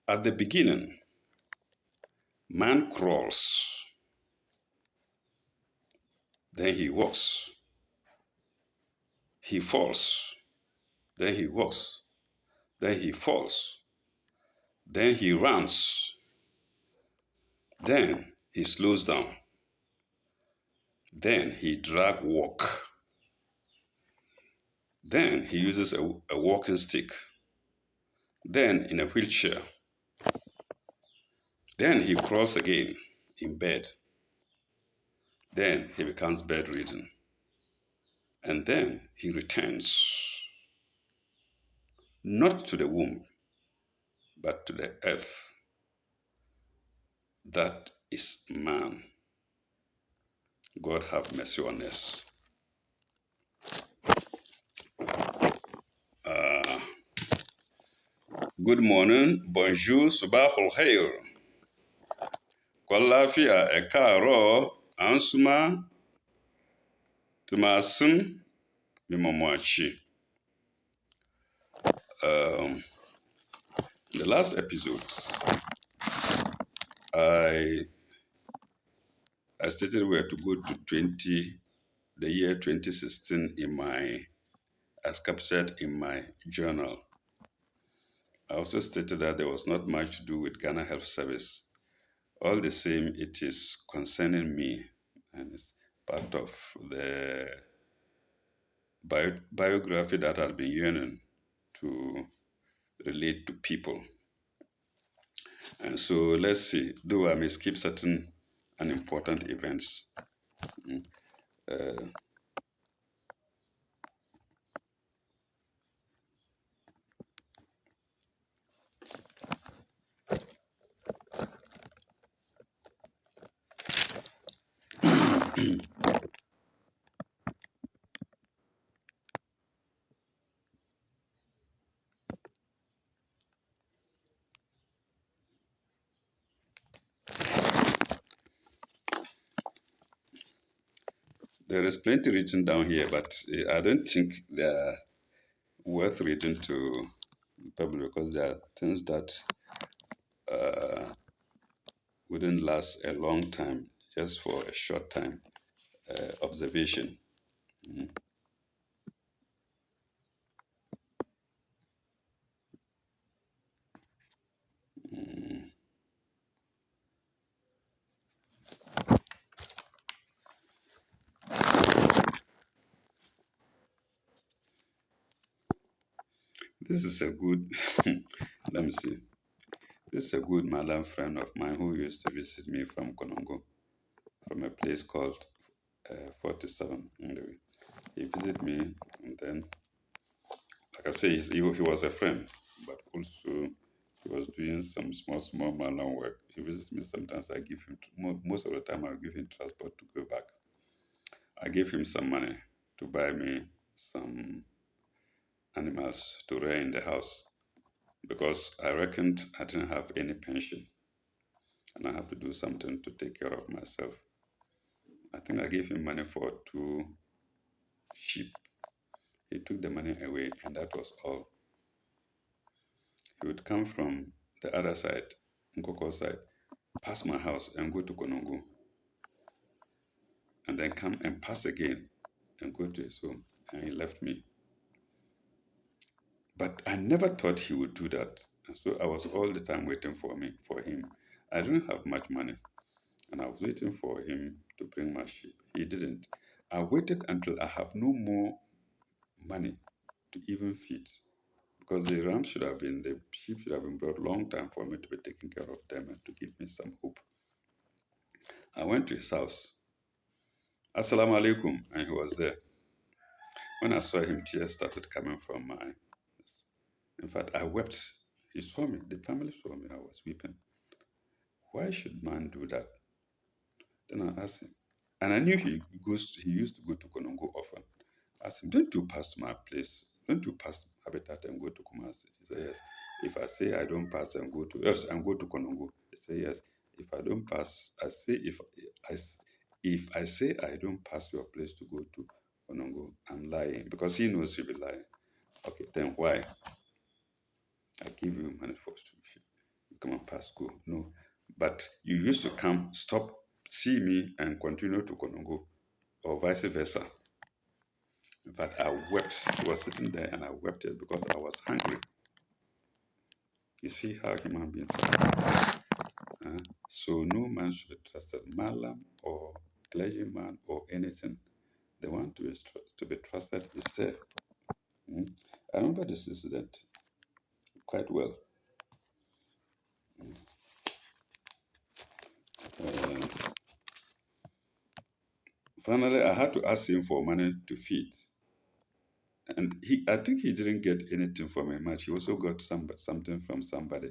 At the beginning, man crawls, then he walks. He falls, then he walks, then he falls, then he runs, then he slows down, then he drag walk, then he uses a walking stick, then in a wheelchair, then he crawls again in bed, then he becomes bedridden, and then he returns not to the womb, but to the earth. That is man. God have mercy on us. Good morning, bonjour, subahul khair. Kwalafia ekaro ansuma tumasun mimomwachi. The last episode, I stated we were to go to the year 2016 as captured in my journal. I also stated that there was not much to do with Ghana Health Service. All the same, it is concerning me, and it's part of the biography that I've been yearning to relate to people. And so let's see, though I may skip certain unimportant events. There is plenty written down here, but I don't think they're worth reading to the public because there are things that wouldn't last a long time, just for a short time observation. This is a good, let me see. This is a good Malam friend of mine who used to visit me from Konongo, from a place called 47. Anyway, he visited me, and then, like I say, he was a friend, but also he was doing some small Malam work. He visits me sometimes. I give him, most of the time, I give him transport to go back. I gave him some money to buy me some animals to rear in the house because I reckoned I didn't have any pension and I have to do something to take care of myself. I think I gave him money for 2 sheep. He took the money away, and that was all. He would come from the other side, Nkoko side, pass my house and go to Konongo, and then come and pass again and go to his home, and he left me. But I never thought he would do that. And so I was all the time waiting for him. I didn't have much money, and I was waiting for him to bring my sheep. He didn't. I waited until I have no more money to even feed, because the sheep should have been brought long time for me to be taking care of them and to give me some hope. I went to his house. Assalamu alaikum, and he was there. When I saw him, tears started coming from my eyes. In fact, I wept. He saw me. The family saw me. I was weeping. Why should man do that? Then I asked him, and I knew he used to go to Konongo often. I asked him, don't you pass my place? Don't you pass Habitat and go to Kumasi? He said, yes. If I say I don't pass and go to, yes, and go to Konongo. He said, yes. If I don't pass, if I say I don't pass your place to go to Konongo, I'm lying, because he knows he'll be lying. Okay, then why? I give you money for sheep. You come and pass, go. No. But you used to come, stop, see me, and continue to Konongo, or vice versa. In fact, I wept. He was sitting there and I wept it because I was hungry. You see how human beings are. So no man should be trusted, malam or clergyman or anything. The one to be trusted is there. Mm. I remember this incident quite well. Uh, Finally, I had to ask him for money to feed. And I think he didn't get anything from me much. He also got something from somebody,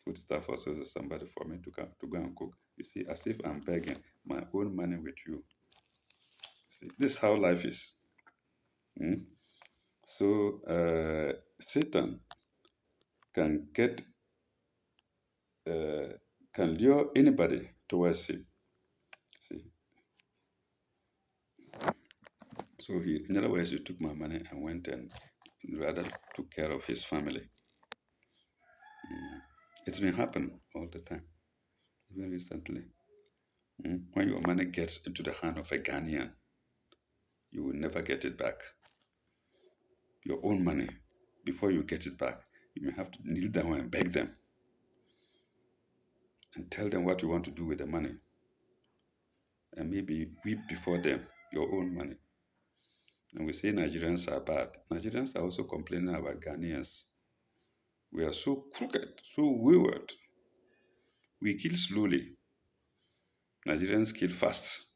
food stuff also somebody for me to come to go and cook. You see, as if I'm begging my own money with you. See, this is how life is. Mm? So Satan can get uh, can lure anybody towards him. See, so he, in other words, he took my money and went and rather took care of his family. It's been happening all the time, even recently. When your money gets into the hand of a Ghanaian, you will never get it back. Your own money, before you get it back, you may have to kneel down and beg them and tell them what you want to do with the money. And maybe weep before them, your own money. And we say Nigerians are bad. Nigerians are also complaining about Ghanaians. We are so crooked, so wayward. We kill slowly. Nigerians kill fast.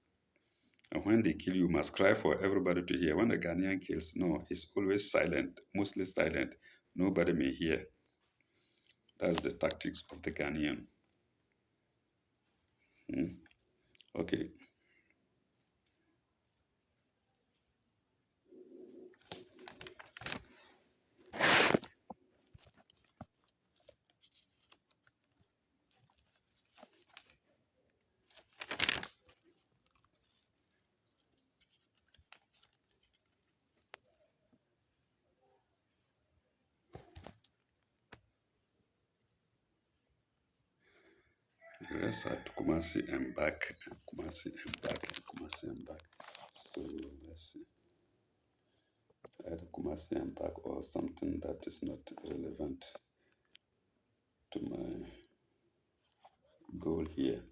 And when they kill, you must cry for everybody to hear. When the Ghanaian kills, no, it's always silent, mostly silent. Nobody may hear. That's the tactics of the Ghanaian. Okay. The rest are to Kumasi and back, and Kumasi and back, and Kumasi and back. So let's see. Either Kumasi and back or something that is not relevant to my goal here.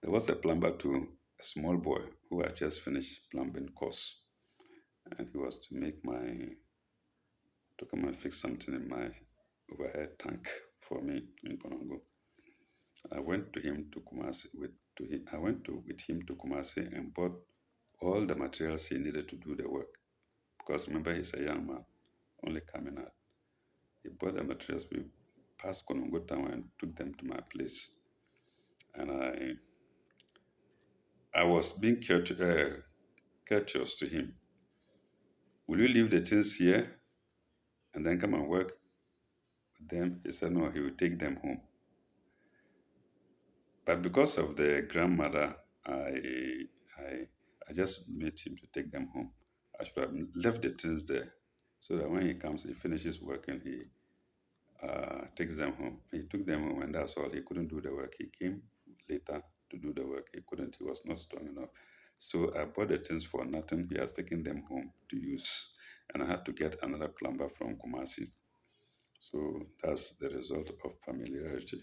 There was a plumber too, a small boy who had just finished plumbing course, and he was to come and fix something in my overhead tank for me in Bonongo. I went to him to Kumasi with him to Kumasi and bought all the materials he needed to do the work. Because remember, he's a young man, only coming out. He bought the materials. We passed Konongo town and took them to my place. And I was being courteous to him. Will you leave the things here and then come and work with them? He said no, he will take them home. But because of the grandmother, I just made him to take them home. I should have left the things there so that when he comes, he finishes working, he takes them home. He took them home, and that's all. He couldn't do the work. He came later to do the work. He couldn't. He was not strong enough. So I bought the things for nothing. He has taken them home to use, and I had to get another plumber from Kumasi. So that's the result of familiarity.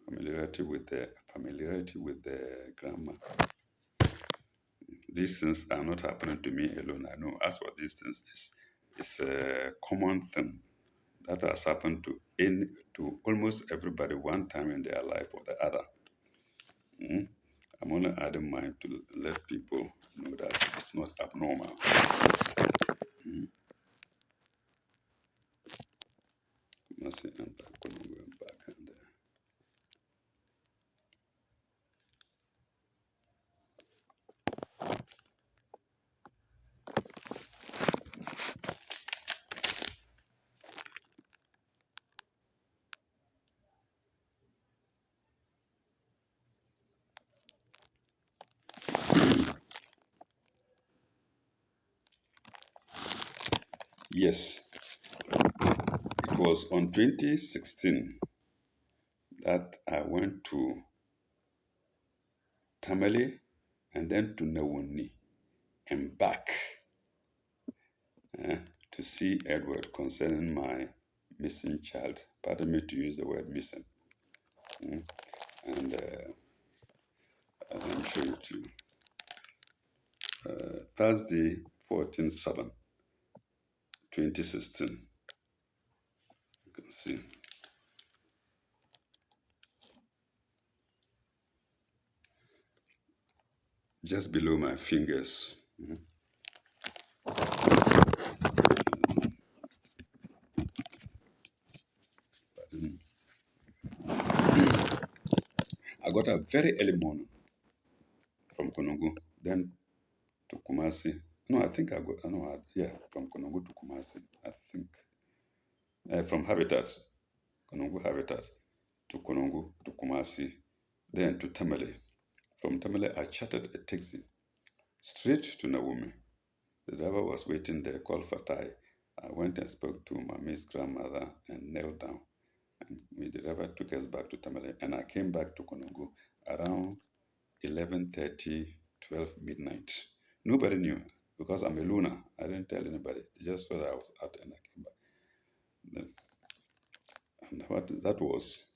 Familiarity with the grammar. These things are not happening to me alone. I know as for these things, it's a common thing that has happened to almost everybody one time in their life or the other. I'm only adding mine to let people know that it's not abnormal. Kumasi and Konongo and back and Yes, it was on 2016 that I went to Tamale and then to Nawuni and back eh, to see Edward concerning my missing child. Pardon me to use the word missing. Mm. And let me show you too. Thursday, 14/7, 2016. You can see. Just below my fingers. Mm. I got up very early morning from Konongo, then to Kumasi. No, I think I got, no, yeah, from Konongo to Kumasi. I think from Habitat, Konongo Habitat to Konongo to Kumasi, then to Tamale. From Tamale, I chartered a taxi straight to Naomi. The driver was waiting there, called Fatai. I went and spoke to Mami's grandmother and knelt down. And the driver took us back to Tamale. And I came back to Konongo around 11:30, 12 midnight. Nobody knew because I'm a loner. I didn't tell anybody. They just thought I was out and I came back. Then, and what that was,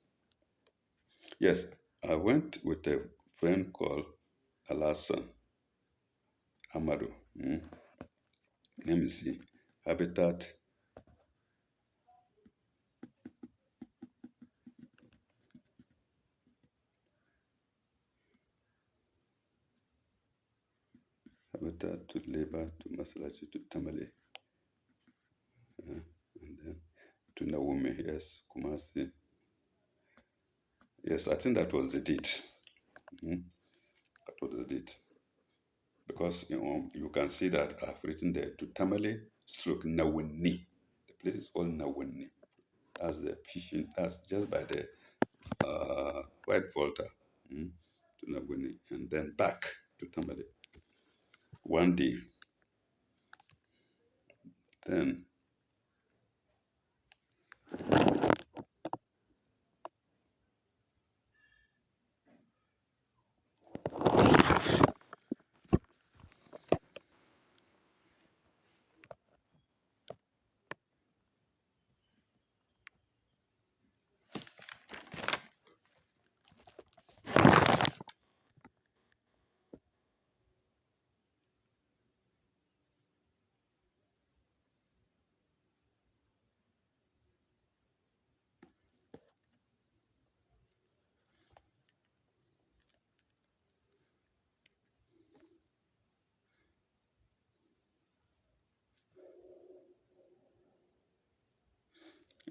yes, I went with a friend called Alasan Amado. Let me see. Habitat. Habitat to Labor to Masalachi to Tamale. And then to Naomi, yes, Kumasi. Yes, I think that was the date. That was the date. Because you can see that I've written there to Tamale stroke Nawini. The place is called Nawini. That's the fishing, that's just by the White Volta to Nawini. And then back to Tamale. One day. Then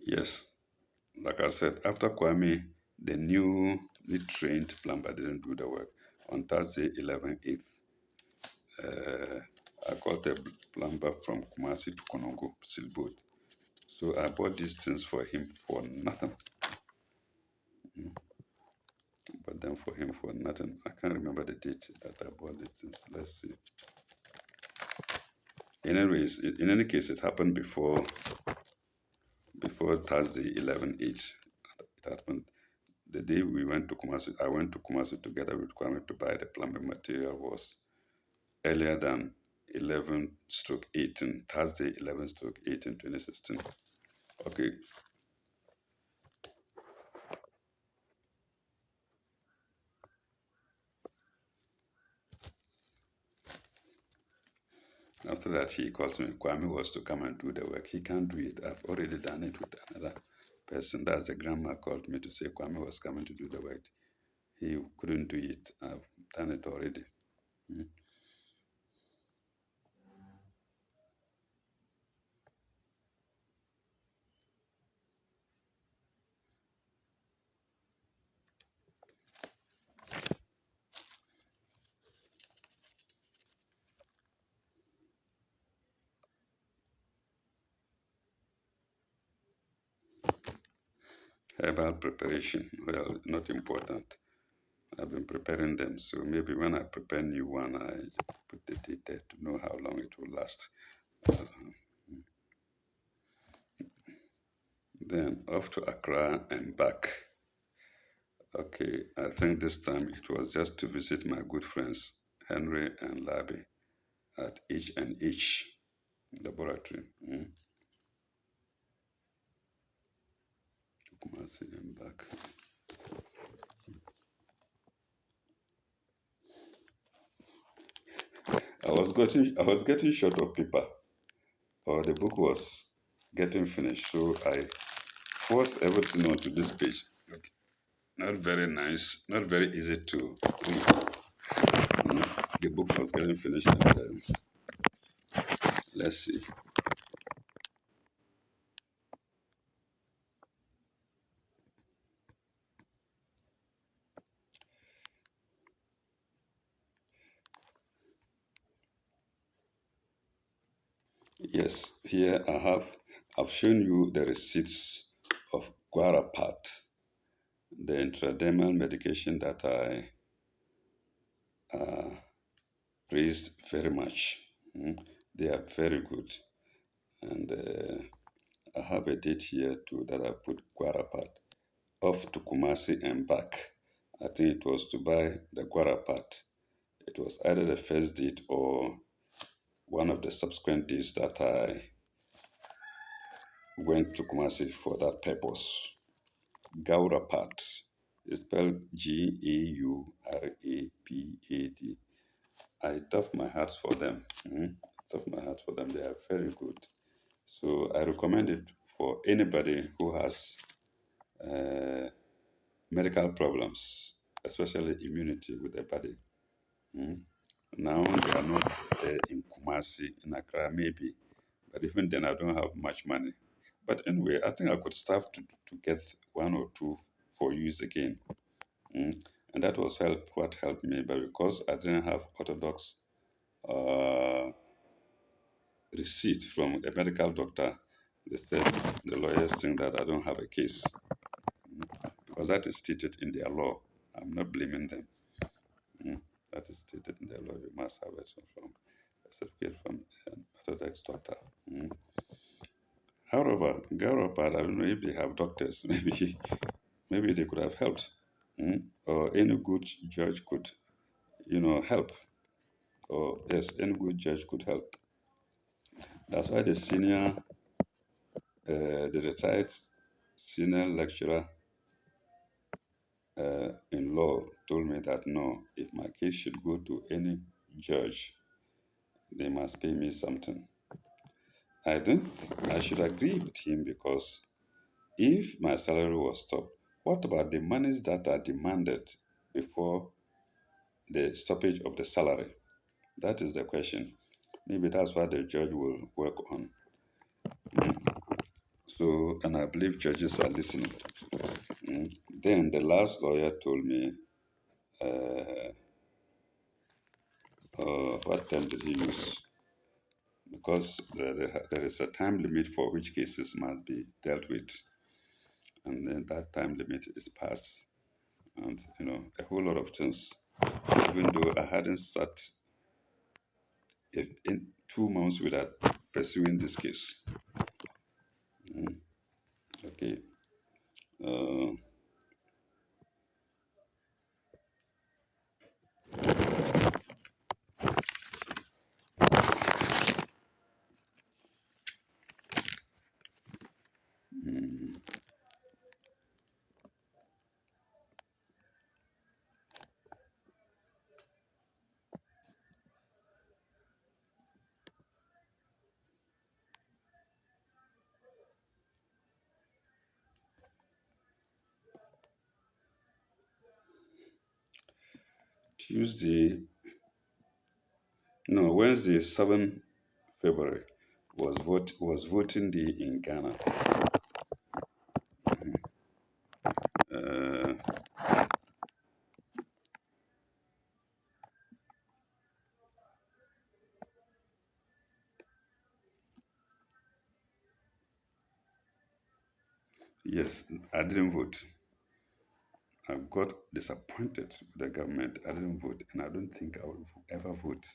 yes, like I said, after Kwame, the newly trained plumber didn't do the work. On Thursday, 11/8, I got a plumber from Kumasi to Konongo, Silboat. So I bought these things for him for nothing. But then for him for nothing. I can't remember the date that I bought the things. Let's see. In any case, it happened before Thursday, 11/8. It happened the day we went to Kumasi. I went to Kumasi together with Kwame to buy the plumbing material was earlier than 11/18, Thursday 11/18, 2016. Okay. After that, he calls me. Kwame was to come and do the work. He can't do it. I've already done it with another person. That's the grandma called me to say Kwame was coming to do the work. He couldn't do it. I've done it already. Herbal preparation, well, not important. I've been preparing them, so maybe when I prepare new one, I put the date there to know how long it will last. Then off to Accra and back. Okay, I think this time it was just to visit my good friends Henry and Labby at H&H laboratory. Kumasi and back. I was getting short of paper, or the book was getting finished, so I forced everything onto this page. Okay. Not very nice, not very easy to read. The book was getting finished, and let's see. Yes, here I've shown you the receipts of Guarapat, the intradermal medication that I praised very much. They are very good, and I have a date here too that I put Guarapat off to Kumasi and back. I think it was to buy the Guarapat. It was either the first date or one of the subsequent days that I went to Kumasi for that purpose. Gaurapat is spelled Gaurapad. I tough my heart for them. Tough my heart for them. They are very good. So I recommend it for anybody who has uh, medical problems, especially immunity with the body. Now they are not there in Kumasi, in Accra, maybe, but even then I don't have much money. But anyway, I think I could start to get one or two for use again. And that was what helped me. But because I didn't have orthodox uh, receipt from a medical doctor, they said the lawyers think that I don't have a case because that is stated in their law. I'm not blaming them. That is stated in their law. You must have a certificate from an orthodox doctor. However, Garopad, I don't know if they have doctors. Maybe they could have helped, or any good judge could, help. Or yes, any good judge could help. That's why the retired senior lecturer in law told me that no, if my case should go to any judge, they must pay me something. I think I should agree with him because if my salary was stopped, what about the monies that are demanded before the stoppage of the salary? That is the question. Maybe that's what the judge will work on. So, and I believe judges are listening. Then the last lawyer told me, uh, what term did he use? Because there is a time limit for which cases must be dealt with, and then that time limit is passed, and a whole lot of things. Even though I hadn't sat in 2 months without pursuing this case. Okay. Uh, Tuesday, no, Wednesday, 7 February was voting day in Ghana. Uh, yes, I didn't vote. I got disappointed with the government. I didn't vote, and I don't think I will ever vote.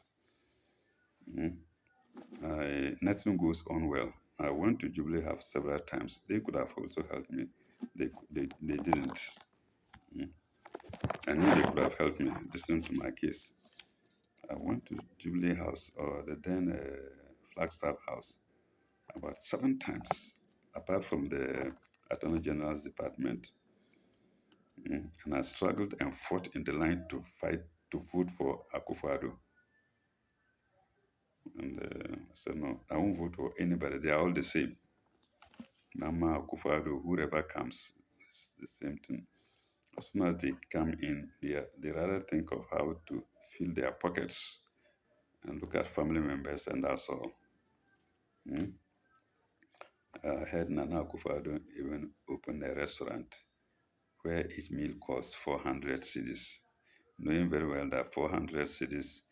Nothing goes on well I went to Jubilee House several times. They could have also helped me. They didn't. Mm. I knew they could have helped me listening to my case. I went to Jubilee House or the then Flagstaff House about 7 times, apart from the Attorney General's department. And I struggled and fought in the line to fight to vote for Akufo-Addo. And I said, no, I won't vote for anybody. They are all the same. Nama, Akufo-Addo, whoever comes, it's the same thing. As soon as they come in, they rather think of how to fill their pockets and look at family members, and that's all. I heard Nana Akufo-Addo even opened a restaurant where each meal costs 400 cedis, knowing very well that 400 cedis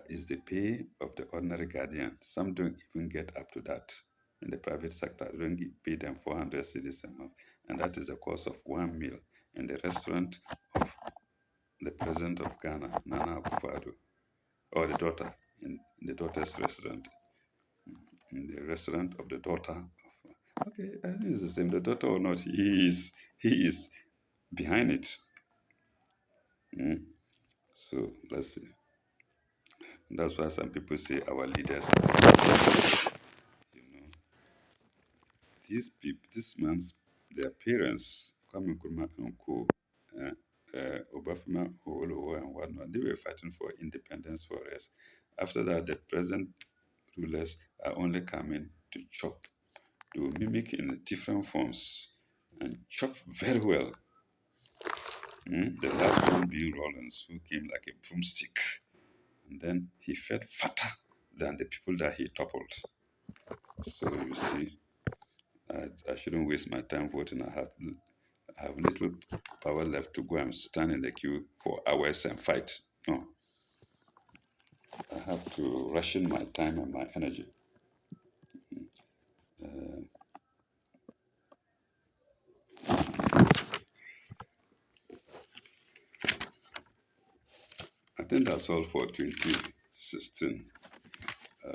is the pay of the ordinary guardian. Some don't even get up to that in the private sector. They don't pay them 400 cedis a month, and that is the cost of one meal in the restaurant of the president of Ghana, Nana Akufo-Addo, or the daughter, in the daughter's restaurant, in the restaurant of the daughter of. Okay, I think it's the same. The daughter or not, he is behind it. So let's see. That's why some people say our leaders, you know, these people, this man's, their parents, Kwame Nkrumah and Co, Obafemi Awolowo and whatnot, they were fighting for independence for us. After that, the present rulers are only coming to chop. They will mimic in different forms and chop very well. The last one being Rawlings, who came like a broomstick, and then he fed fatter than the people that he toppled. So you see, I shouldn't waste my time voting. I have little power left to go and stand in the queue for hours and fight. No, I have to ration my time and my energy. I think that's all for 2016. I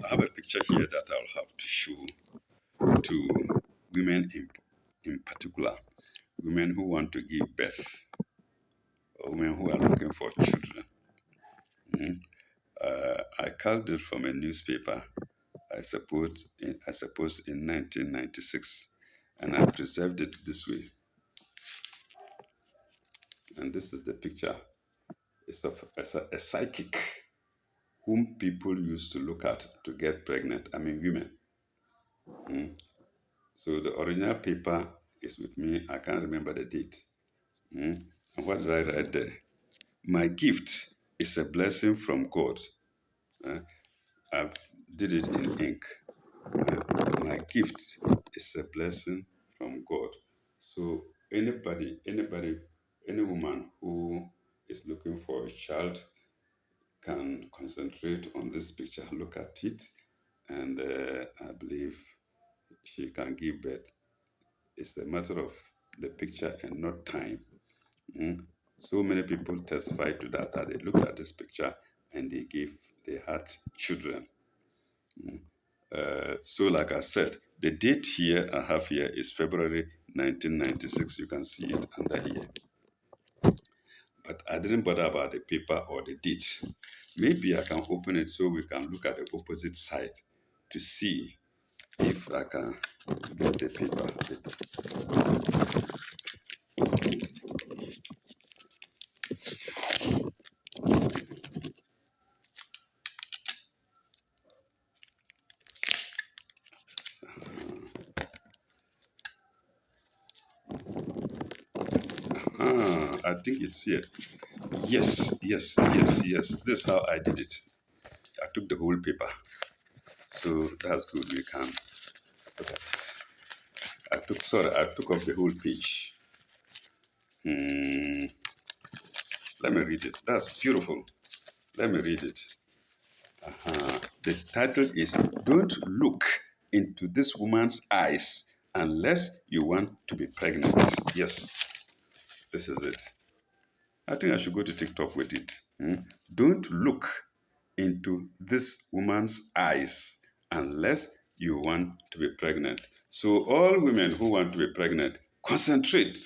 have a picture here that I'll have to show to women in particular, women who want to give birth, or women who are looking for children. I culled it from a newspaper, I suppose in 1996, and I preserved it this way. And this is the picture. It's of a psychic whom people used to look at to get pregnant. I mean, women. So the original paper is with me. I can't remember the date. And what did I write there? My gift is a blessing from God. I did it in ink. My gift is a blessing from God. So anybody, any woman who is looking for a child can concentrate on this picture, look at it, and I believe she can give birth. It's a matter of the picture and not time. So many people testify to that they looked at this picture and they had children. So like I said, the date here I have here is February 1996. You can see it under here. But I didn't bother about the paper or the date. Maybe I can open it so we can look at the opposite side to see if I can get the paper. I think it's here. Yes. This is how I did it. I took the whole paper. So that's good. We can look at it. I took off the whole page. Let me read it. That's beautiful. Let me read it. The title is Don't Look into This Woman's Eyes Unless You Want to Be Pregnant. Yes, this is it. I think I should go to TikTok with it. Don't look into this woman's eyes unless you want to be pregnant. So, all women who want to be pregnant, concentrate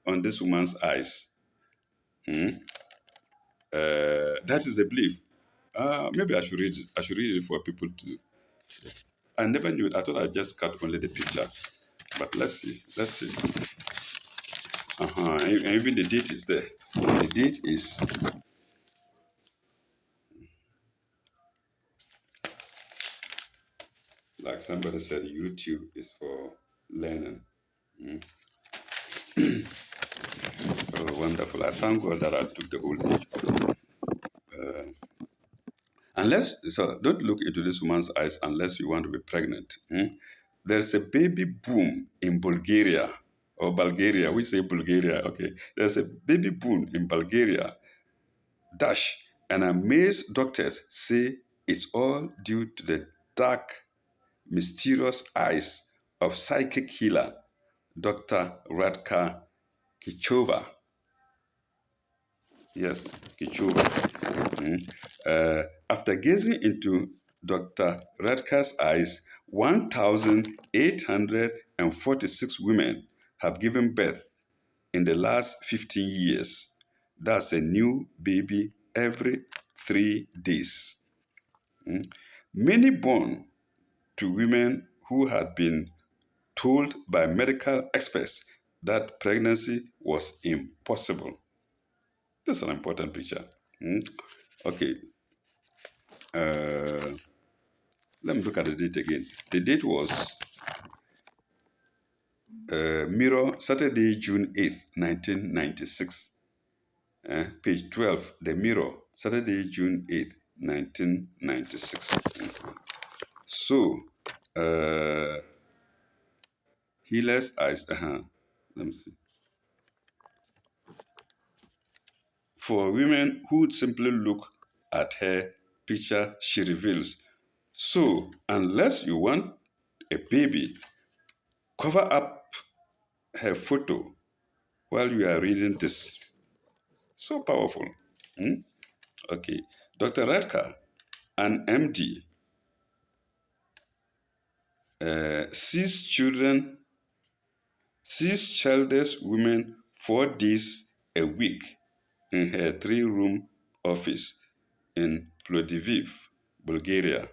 on this woman's eyes. That is a belief. Maybe I should read it. I should read it for people to. I never knew it. I thought I just cut only the picture. But let's see. Let's see. And even the date is there. The date is like somebody said, YouTube is for learning. Oh, wonderful. I thank God that I took the whole page. So don't look into this woman's eyes unless you want to be pregnant. There's a baby boom in Bulgaria, or Bulgaria. We say Bulgaria. Okay. There's a baby boom in Bulgaria. And amazed doctors say it's all due to the dark, mysterious eyes of psychic healer Dr. Radka Kichova. Yes, Kichova. After gazing into Dr. Radka's eyes, 1,846 women have given birth in the last 15 years. That's a new baby every 3 days. Many born to women who had been told by medical experts that pregnancy was impossible. This is an important picture. Okay. Let me look at the date again. The date was Mirror, Saturday, June 8th, 1996. Page 12, The Mirror, Saturday, June 8th, 1996. So, Healer's Eyes. Let me see. For women who simply look at her picture, she reveals. So, unless you want a baby, cover up her photo while you are reading this. So powerful. Okay. Dr. Radka, an MD, sees childless women 4 days a week in her 3-room office in Plovdiv, Bulgaria.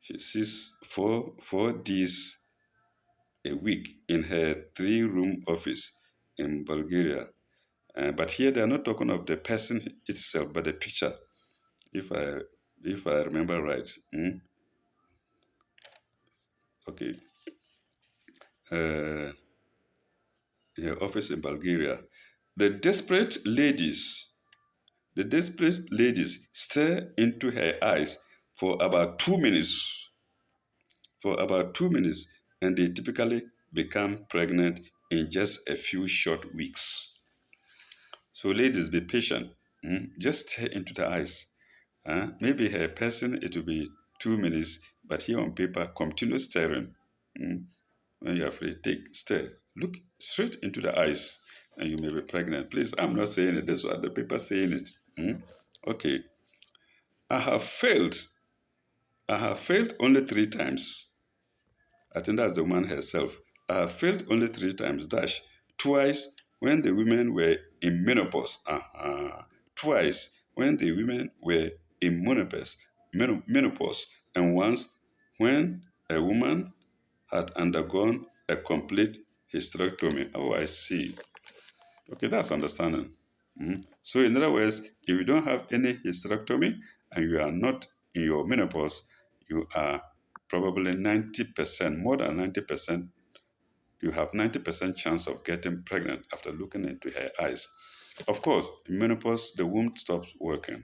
She sees 4 days a week in her 3-room office in Bulgaria. But here they are not talking of the person itself, but the picture, if I remember right. Okay. Her office in Bulgaria. The desperate ladies stare into her eyes for about 2 minutes. And they typically become pregnant in just a few short weeks. So ladies, be patient. Just stare into the eyes. Maybe her person, it will be 2 minutes, but here on paper, continue staring. When you're afraid, stare. Look straight into the eyes, and you may be pregnant. Please, I'm not saying it. That's what the paper saying it. Okay. I have failed only 3 times. I think that's the woman herself. I have failed only 3 times. Twice when the women were in menopause. Twice when the women were in menopause, and once when a woman had undergone a complete hysterectomy. Oh, I see. Okay, that's understanding. So, in other words, if you don't have any hysterectomy and you are not in your menopause, you are probably 90%, more than 90%, you have 90% chance of getting pregnant after looking into her eyes. Of course, in menopause, the womb stops working.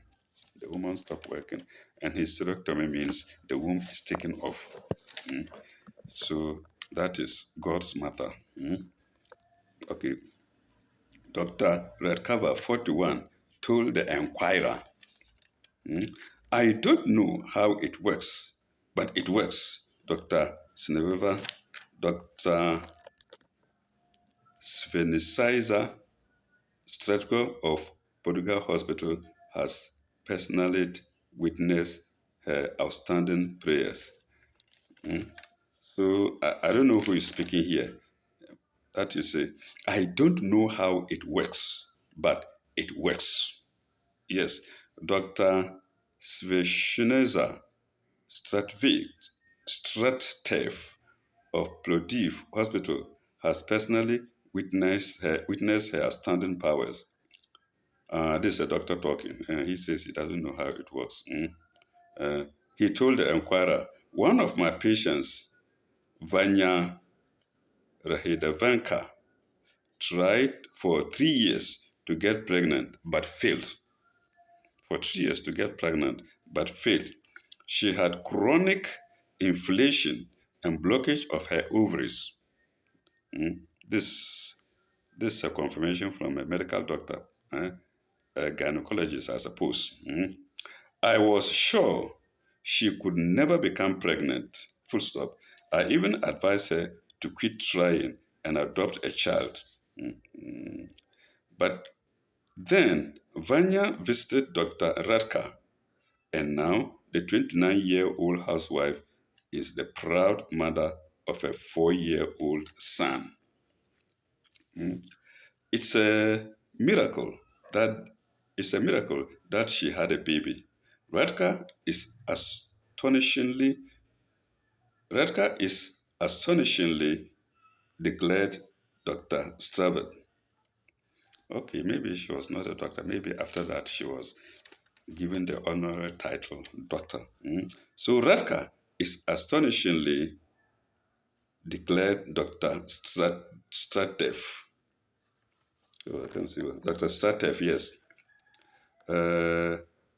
The woman stops working, and hysterectomy means the womb is taken off. So that is God's matter. Okay. Dr. Redcover, 41, told the Enquirer, Mm. I don't know how it works, but it works. Dr. Svenisizer Stratko of Portugal Hospital has personally witnessed her outstanding prayers. Mm. So I don't know who is speaking here. That you say, I don't know how it works, but it works. Yes, Dr. Sveshnezer Strattev of Plovdiv Hospital has personally witnessed her outstanding powers. This is a doctor talking. He says he doesn't know how it works. Uh, he told the Enquirer, one of my patients, Vanya Rahidavanka, tried for 3 years to get pregnant but failed. For 3 years to get pregnant but failed. She had chronic inflammation and blockage of her ovaries. Mm. This is a confirmation from a medical doctor, a gynecologist, I suppose. I was sure she could never become pregnant. Full stop. I even advised her to quit trying and adopt a child. But then Vanya visited Dr. Radka, and now the 29-year-old housewife is the proud mother of a 4-year-old son. It's a miracle that she had a baby. Radka is astonishingly declared Dr. Stravet. Okay, maybe she was not a doctor. Maybe after that she was given the honorary title doctor. So Radka is astonishingly declared Dr. Stratev. So I can see Dr. Stratev, yes.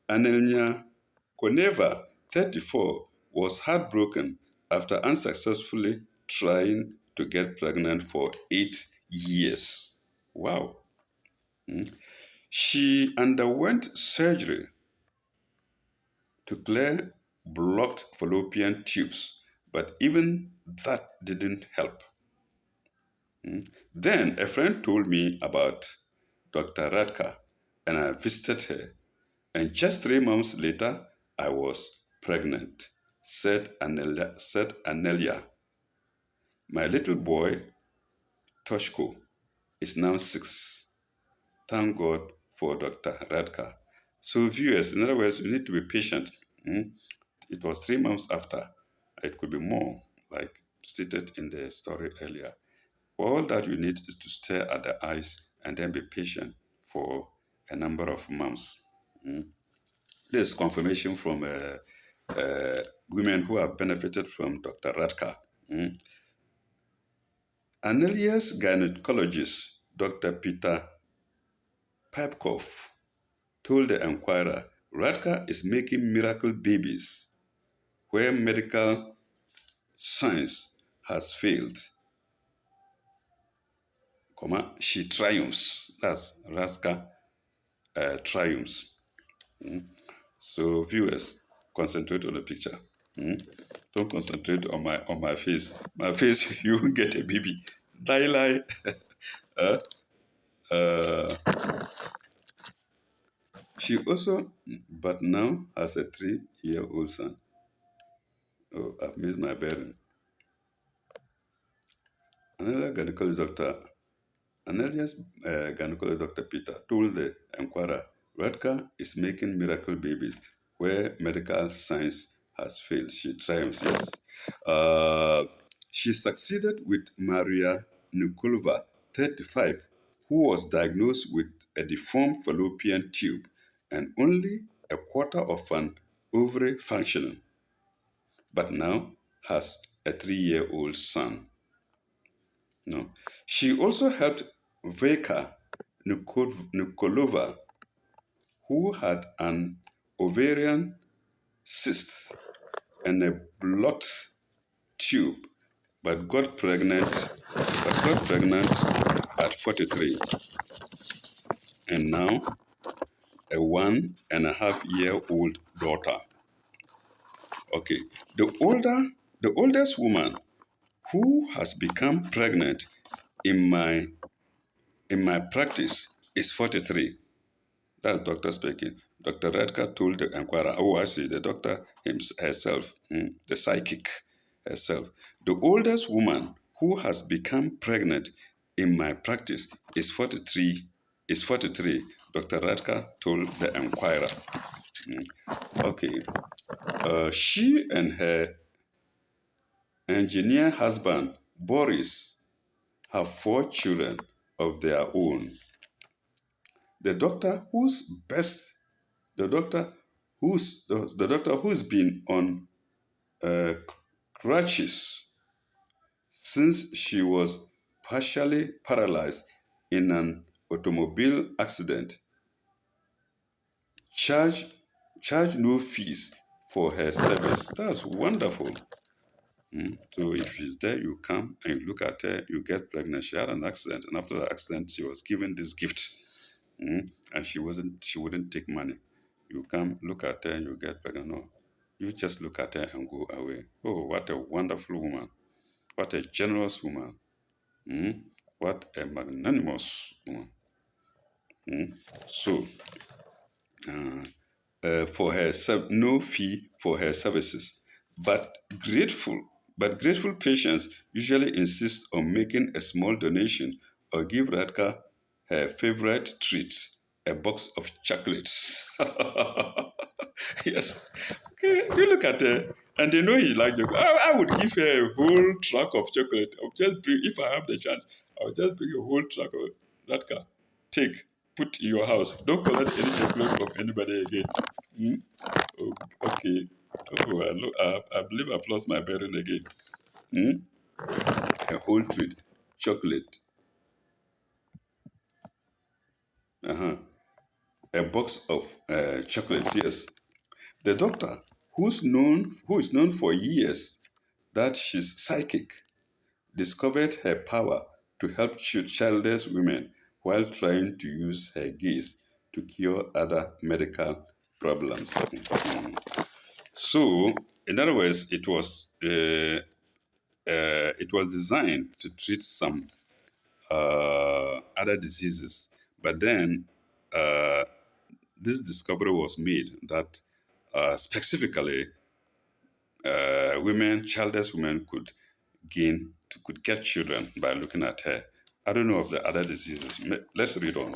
Anelnia Koneva, 34, was heartbroken after unsuccessfully trying to get pregnant for 8 years. Wow. She underwent surgery to clear blocked fallopian tubes, but even that didn't help. Then a friend told me about Dr. Radka, and I visited her. And just 3 months later, I was pregnant, said Anelia. My little boy, Toshko, is now 6. Thank God for Dr. Radka. So, viewers, in other words, you need to be patient. It was 3 months after. It could be more, like stated in the story earlier. All that you need is to stare at the eyes and then be patient for a number of months. This is confirmation from women who have benefited from Dr. Radka. Anelia's gynecologist, Dr. Peter Pipekov, told the Enquirer, Radka is making miracle babies where medical science has failed. She triumphs. That's Radka triumphs. So viewers, concentrate on the picture. Don't concentrate on my face. My face, you will get a baby. Lie. uh, uh, she also, but now has a 3-year-old son. Oh, I've missed my bearing. Another gynecologist doctor, Anelia's gynecologist Dr. Peter told the Enquirer, Radka is making miracle babies where medical science has failed. She triumphs, yes. She succeeded with Maria Nikolova, 35, who was diagnosed with a deformed fallopian tube and only a quarter of an ovary functioning, but now has a 3-year-old son. No. She also helped Veka Nikolova, who had an ovarian cyst and a blocked tube, but got pregnant at 43, and now a 1.5-year-old daughter. Okay, the oldest woman who has become pregnant in my practice is 43. That's doctor speaking. Dr. Redka told the inquirer, oh, actually, the doctor herself, the psychic herself. The oldest woman who has become pregnant in my practice is 43. Is 43. Dr. Redka told the inquirer. Okay. She and her engineer husband, Boris, have 4 children of their own. The doctor who's best, the doctor who's been on uh, crutches since she was partially paralyzed in an automobile accident, charge charge no fees for her service. That's wonderful. So if she's there, you come and you look at her, you get pregnant. She had an accident, and after the accident, she was given this gift, and she wouldn't take money. You come, look at her, and you get pregnant. No, you just look at her and go away. Oh, what a wonderful woman! What a generous woman! What a magnanimous woman! So, for her no fee for her services, but grateful patients usually insist on making a small donation or give Radka her favorite treat, a box of chocolates. Yes. Okay, you look at her, and they know you like chocolate. I would give her a whole truck of chocolate. I'll just bring, if I have the chance, I'll just bring a whole truck of Radka. Take, put in your house. Don't collect any chocolate from anybody again. Oh, okay. Oh, I believe I've lost my bearing again. A whole treat, chocolate, a box of chocolates. Yes, the doctor, who is known for years that she's psychic, discovered her power to help childless women while trying to use her gaze to cure other medical problems. So, in other words, it was designed to treat some other diseases, but then this discovery was made that specifically childless women could get children by looking at her. I don't know of the other diseases. Let's read on.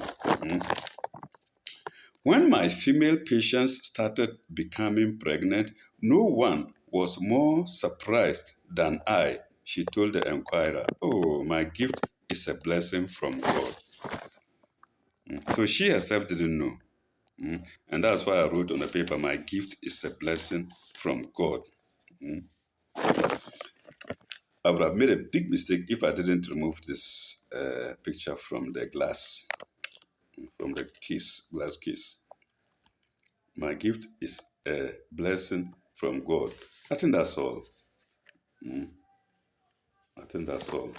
When my female patients started becoming pregnant, no one was more surprised than I, she told the inquirer. Oh, my gift is a blessing from God. So she herself didn't know. And that's why I wrote on the paper, my gift is a blessing from God. I would have made a big mistake if I didn't remove this picture from the glass, from the glass case. My gift is a blessing from God. I think that's all. I think that's all.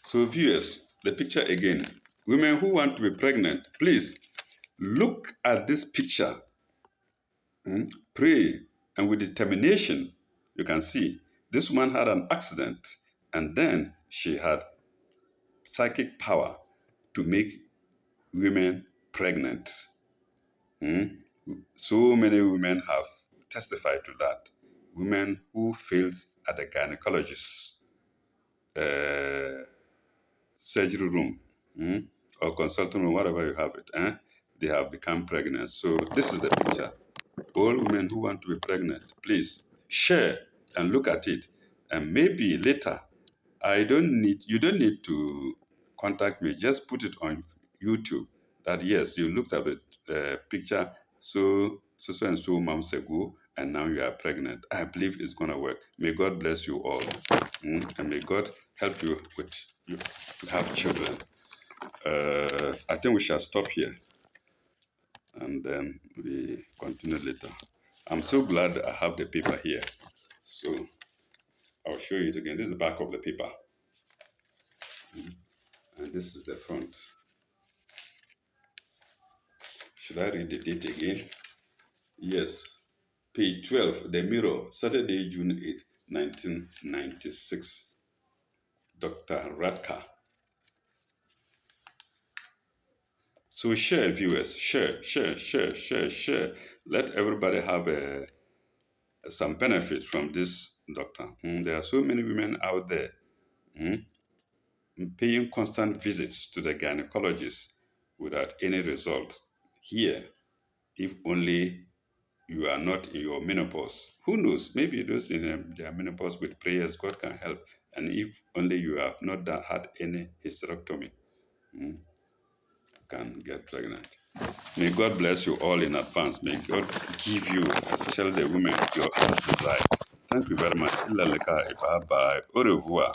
So, viewers, the picture again. Women who want to be pregnant, please look at this picture. Pray, and with determination, you can see this woman had an accident, and then she had psychic power to make women pregnant. So many women have testified to that. Women who failed at the gynecologist surgery room, or consulting room, whatever you have it, they have become pregnant. So this is the picture. All women who want to be pregnant, please share and look at it. And maybe later, you don't need to contact me. Just put it on YouTube that yes, you looked at the picture so and so months ago, and now you are pregnant. I believe it's gonna work. May God bless you all, and may God help you to have children. I think we shall stop here, and then we continue later. I'm so glad I have the paper here. So I'll show you it again. This is the back of the paper, and this is the front. Should I read the date again? Yes. Page 12, The Mirror, Saturday, June 8th, 1996. Dr. Radka. So share, viewers, share. Let everybody have some benefit from this doctor. There are so many women out there paying constant visits to the gynecologist without any result. Here, if only you are not in your menopause. Who knows? Maybe those in their menopause with prayers, God can help. And if only you have not had any hysterectomy, you can get pregnant. May God bless you all in advance. May God give you, especially the women, your heart desire. Thank you very much. Bye bye. Au revoir.